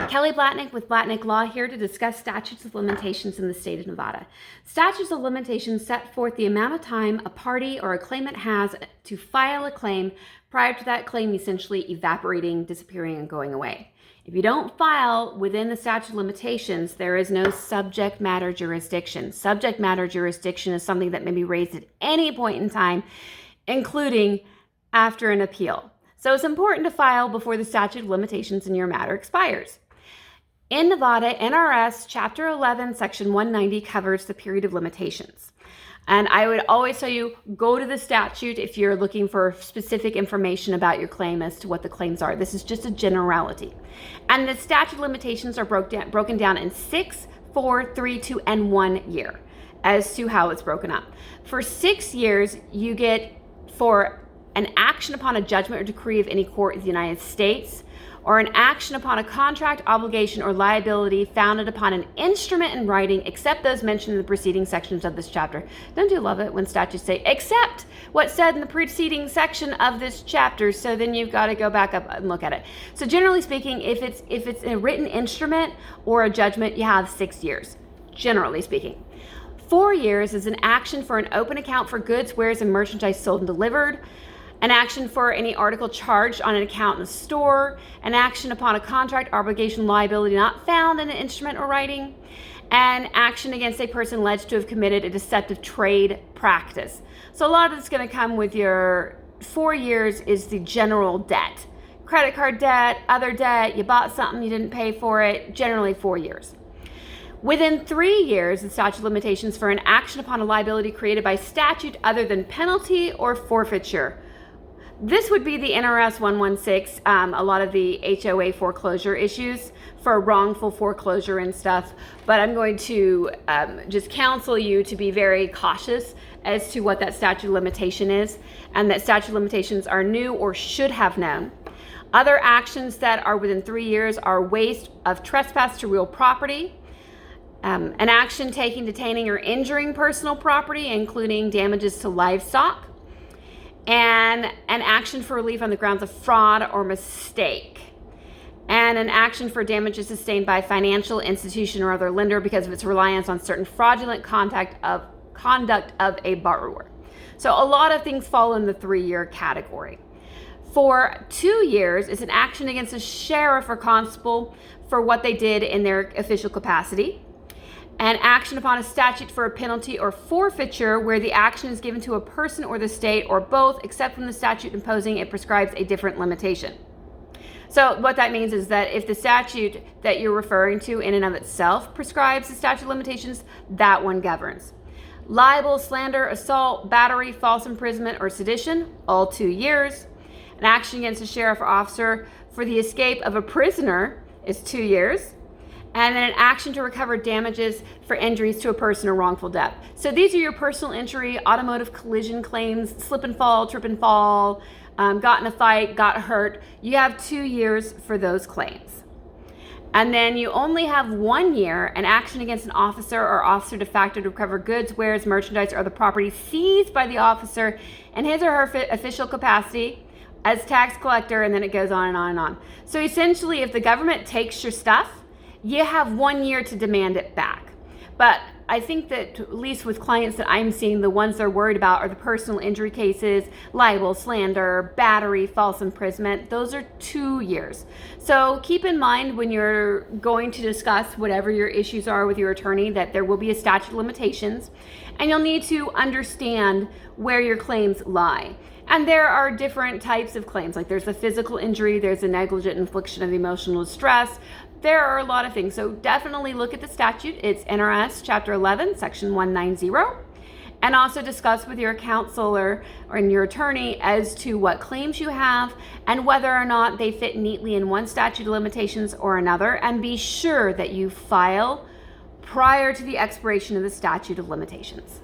Kelly Blatnick with Blatnick Law here to discuss statutes of limitations in the state of Nevada. Statutes of limitations set forth the amount of time a party or a claimant has to file a claim prior to that claim essentially evaporating, disappearing, and going away. If you don't file within the statute of limitations, there is no subject matter jurisdiction. Subject matter jurisdiction is something that may be raised at any point in time, including after an appeal. So it's important to file before the statute of limitations in your matter expires. In Nevada, NRS Chapter 11, Section 190 covers the period of limitations. And I would always tell you, go to the statute if you're looking for specific information about your claim as to what the claims are. This is just a generality. And the statute of limitations are broken down in 6, 4, 3, 2, and 1 year as to how it's broken up. For 6 years, you get for an action upon a judgment or decree of any court in the United States, or an action upon a contract, obligation, or liability founded upon an instrument in writing, except those mentioned in the preceding sections of this chapter. Don't you love it when statutes say, except what's said in the preceding section of this chapter? So then you've got to go back up and look at it. So generally speaking, if it's a written instrument or a judgment, you have 6 years, generally speaking. 4 years is an action for an open account for goods, wares, and merchandise sold and delivered, an action for any article charged on an account in the store, an action upon a contract, obligation, liability not found in an instrument or writing, and action against a person alleged to have committed a deceptive trade practice. So a lot of it's going to come with your 4 years is the general debt. Credit card debt, other debt, you bought something, you didn't pay for it, generally 4 years. Within 3 years, the statute of limitations for an action upon a liability created by statute other than penalty or forfeiture. This would be the NRS 116, a lot of the HOA foreclosure issues for wrongful foreclosure and stuff. But I'm going to just counsel you to be very cautious as to what that statute of limitation is, and that statute of limitations are new or should have known. Other actions that are within 3 years are waste of trespass to real property, an action taking, detaining, or injuring personal property, including damages to livestock, and an action for relief on the grounds of fraud or mistake, and an action for damages sustained by a financial institution or other lender because of its reliance on certain fraudulent conduct of a borrower. So a lot of things fall in the 3-year category. For 2 years is an action against a sheriff or constable for what they did in their official capacity. An action upon a statute for a penalty or forfeiture where the action is given to a person or the state or both, except when the statute imposing it prescribes a different limitation. So what that means is that if the statute that you're referring to in and of itself prescribes the statute of limitations, that one governs. Libel, slander, assault, battery, false imprisonment, or sedition, all 2 years. An action against a sheriff or officer for the escape of a prisoner is 2 years. And then an action to recover damages for injuries to a person or wrongful death. So these are your personal injury, automotive collision claims, slip and fall, trip and fall, got in a fight, got hurt. You have 2 years for those claims. And then you only have 1 year, an action against an officer or officer de facto to recover goods, wares, merchandise, or other property seized by the officer in his or her official capacity as tax collector, and then it goes on and on and on. So essentially, if the government takes your stuff, you have 1 year to demand it back. But I think that at least with clients that I'm seeing, the ones they're worried about are the personal injury cases, libel, slander, battery, false imprisonment. Those are 2 years. So keep in mind when you're going to discuss whatever your issues are with your attorney that there will be a statute of limitations, and you'll need to understand where your claims lie. And there are different types of claims, like there's a physical injury, there's a negligent infliction of emotional distress. There are a lot of things. So definitely look at the statute. It's NRS Chapter 11, Section 190. And also discuss with your counselor or your attorney as to what claims you have and whether or not they fit neatly in one statute of limitations or another. And be sure that you file prior to the expiration of the statute of limitations.